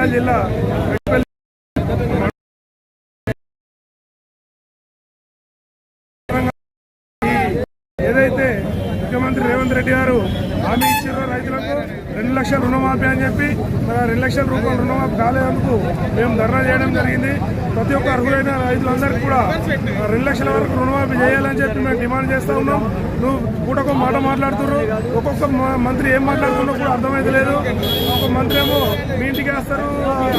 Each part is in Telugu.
వరంగల్ జిల్లా ఏదైతే ముఖ్యమంత్రి రేవంత్ రెడ్డి గారు హామీ ఇచ్చారో రైతులకు 2 లక్షల రుణమాఫీ అని చెప్పి 2 లక్షల రూపాయలు రుణమాఫీ కాలేదందుకు మేము ధర్నా చేయడం జరిగింది. ప్రతి ఒక్క అర్హులైన రైతులందరికీ కూడా 2 లక్షల వరకు రుణమాఫీ చేయాలని చెప్పి మేము డిమాండ్ చేస్తూ ఉన్నాం. నువ్వు పూటకు మాట మాట్లాడుతున్నారు, ఒక్కొక్క మంత్రి ఏం మాట్లాడుతున్నా కూడా అర్థమైతే లేదు. ఒక మంత్రి ఏమో మీ ఇంటికి వేస్తారు,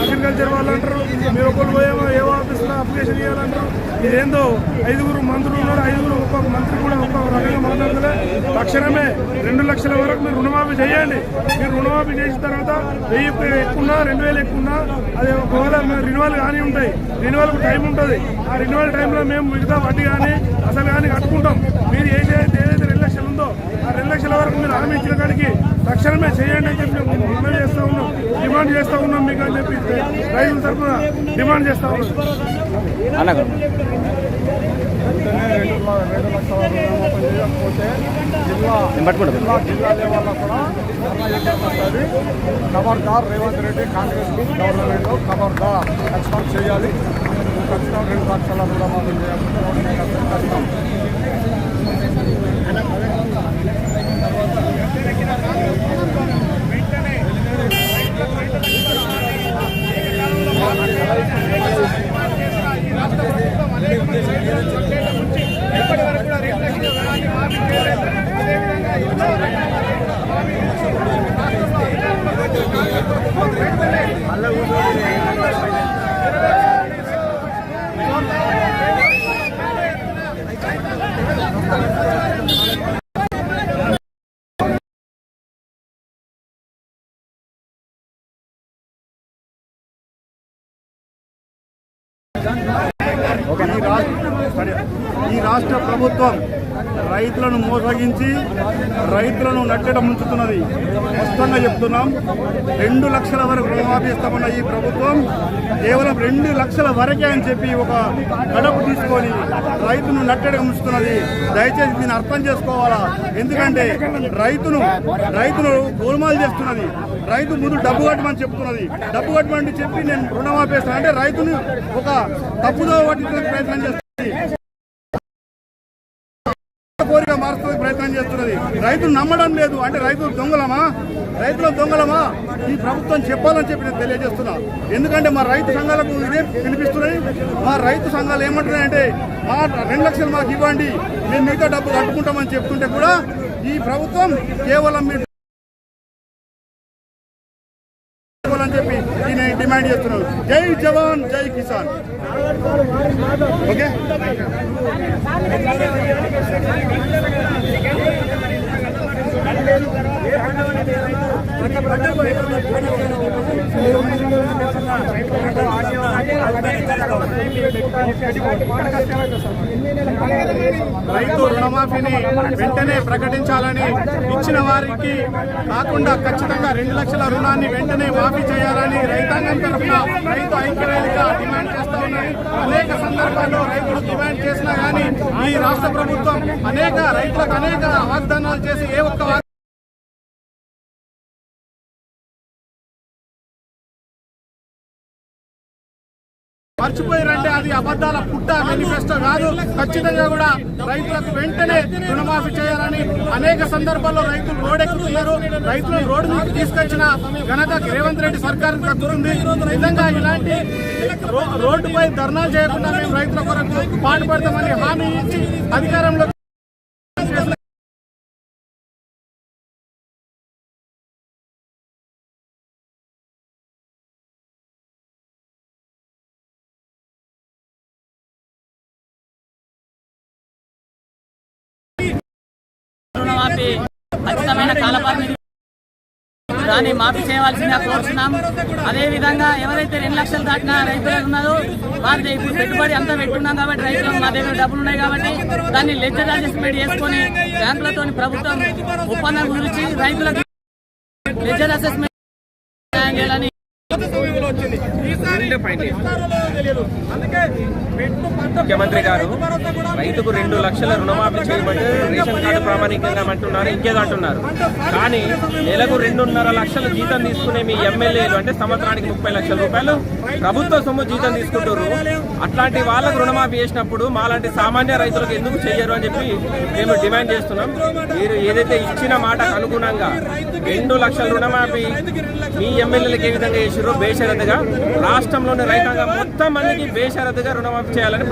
అగ్రికల్చర్ వాళ్ళు అంటారు, మీరు ఒకరు పోయేమో ఏవో ఆఫీసులో అప్లికేషన్ ఇవ్వాలంటారు. ఇదేందో 5 మంత్రులు ఉన్నారు, 5 ఒక్కొక్క మంత్రి కూడా ఒక్కొక్క రకంగా మాట్లాడుతున్నా. తక్షణమే 2 లక్షల వరకు మీరు రుణమాఫీ చేయండి. మీరు రుణమాఫీ చేసిన తర్వాత 1000 ఎక్కున్నా 2000 ఎక్కున్నా అది ఒకవేళ రిన్యువల్ కానీ ఉంటాయి, రిన్యువల్కి టైం ఉంటుంది. ఆ రిన్యువల్ టైంలో మేము మిగతా వడ్డీ కానీ అసలు కానీ కట్టుకుంటాం. మీరు ఏదైతే 2 లక్షలు ఉందో ఆ 2 లక్షల వరకు మీరు హామీ ఇచ్చిన కాడికి తక్షణమే చేయండి అని చెప్పి మేము చేస్తూ ఉన్నాం, డిమాండ్ చేస్తూ ఉన్నాం మీకు అని చెప్పి రైతుల తరఫున డిమాండ్ చేస్తూ ఉన్నాం. 2 లక్షల రుణమాఫీ చేయకపోతే జిల్లా లెవెల్లో కూడా వస్తుంది. ఖబర్దార్ రేవంత్ రెడ్డి కాంగ్రెస్ గవర్నమెంట్ ఖబర్దార్ ఖచ్చితంగా చేయాలి. ఖచ్చితంగా 2 లక్షల రుణమాఫీ చేయకపోతే కష్టం. ఈ రాష్ట్ర ప్రభుత్వం రైతులను మోసగించి రైతులను నట్టెట ముంచుతున్నది. స్పష్టంగా చెప్తున్నాం, 2 లక్షల వరకు రుణమాఫీ ఇస్తామన్న ఈ ప్రభుత్వం కేవలం 2 లక్షల వరకే అని చెప్పి ఒక గడపు తీసుకొని రైతును నట్టెట ముంచుతున్నది. దయచేసి దీన్ని అర్థం చేసుకోవాలా. ఎందుకంటే రైతును గోల్మాలు చేస్తున్నది. రైతు ముందు డబ్బు కట్టమని చెప్తున్నది. డబ్బు కట్టమని చెప్పి నేను రుణమాఫీ ఇస్తాను అంటే రైతుని ఒక తప్పుదో పట్టించడానికి ప్రయత్నం చేస్తుంది, కోరిక మార్చడానికి ప్రయత్నం చేస్తున్నది. రైతులు నమ్మడం లేదు. అంటే రైతులు దొంగలమా ఈ ప్రభుత్వం చెప్పాలని చెప్పి నేను తెలియజేస్తున్నా. ఎందుకంటే మా రైతు సంఘాలకు ఇదే వినిపిస్తున్నాయి. మా రైతు సంఘాలు ఏమంటున్నాయంటే మా 2 లక్షలు మాకు ఇవ్వండి, మేము మిగతా డబ్బు కట్టుకుంటామని చెప్తుంటే కూడా ఈ ప్రభుత్వం కేవలం మీరు అని చెప్పి నేను డిమాండ్ చేస్తున్నాను. జై జవాన్ జై కిసాన్. ఓకే, రైతు రుణమాఫీని వెంటనే ప్రకటించాలని, ఇచ్చిన వారికి కాకుండా ఖచ్చితంగా 2 లక్షల రుణాన్ని వెంటనే మాఫీ చేయాలని రైతాంగం తరఫున రైతు ఐక్యవేదిక డిమాండ్ చేస్తూ ఉన్నాయి. అనేక సందర్భాల్లో రైతులు డిమాండ్ చేసినా కానీ ఈ రాష్ట్ర ప్రభుత్వం రైతులకు అనేక వాగ్దానాలు చేసి ఏ ఒక్క మర్చిపోయారంటే అది అబద్ధాల పుట్ట, మేనిఫెస్టో కాదు. ఖచ్చితంగా కూడా రైతులకు వెంటనే రుణమాఫీ చేయాలని అనేక సందర్భాల్లో రైతులు రోడ్డెక్కుతున్నారు. రైతులను రోడ్డు మీద తీసుకొచ్చిన ఘనత రేవంత్ రెడ్డి సర్కార్ దక్కుతుంది. నిజంగా ఇలాంటి రోడ్డుపై ధర్నాలు చేయకుండా మేము రైతుల కొరకు పాటుపడతామని హామీ ఇచ్చి అధికారంలో ఖచ్చితమైన కాలపరిమితి దాన్ని మాఫీ చేయవలసిందిగా కోరుతున్నాం. అదేవిధంగా ఎవరైతే 2 లక్షలు దాటిన రైతులు ఉన్నారో వారి ఇప్పుడు పెట్టుబడి అంతా పెట్టున్నాం కాబట్టి రైతులకు మా దగ్గర డబ్బులు ఉన్నాయి కాబట్టి దాన్ని లెడ్జర్ అడ్జస్ట్మెంట్ చేసుకొని బ్యాంకులతో ప్రభుత్వం ఒప్పందం గురించి రైతులకు లెడ్జర్ అసెస్మెంట్ చేయాలని పాత సమయంలో వచ్చింది. ఈసారి ఇస్తారో లేదో తెలియదు. అందుకే ముఖ్యమంత్రి గారు రైతుకు 2 లక్షల రుణమాఫీ చేయబట్టి రేషన్ కార్డు ప్రామాణికంగా అంటున్నారు, ఇంకేదో అంటున్నారు. కానీ నెలకు 2.5 లక్షల జీతం తీసుకునే మీ ఎమ్మెల్యేలు అంటే సంవత్సరానికి 30 లక్షల రూపాయలు ప్రభుత్వ సొమ్ము జీతం తీసుకుంటారు. అట్లాంటి వాళ్ళకు రుణమాఫీ చేసినప్పుడు మాలాంటి సామాన్య రైతులకు ఎందుకు చేయరు అని చెప్పి మేము డిమాండ్ చేస్తున్నాం. మీరు ఏదైతే ఇచ్చిన మాటకు అనుగుణంగా 2 లక్షల రుణమాఫీ మీ ఎమ్మెల్యేలకు ఏ విధంగా చేసిరో బేషరతుగా రాష్ట్రంలోని రైతాంగం మొత్తం మందికి బేషరతుగా రుణమాఫీ చేయాలని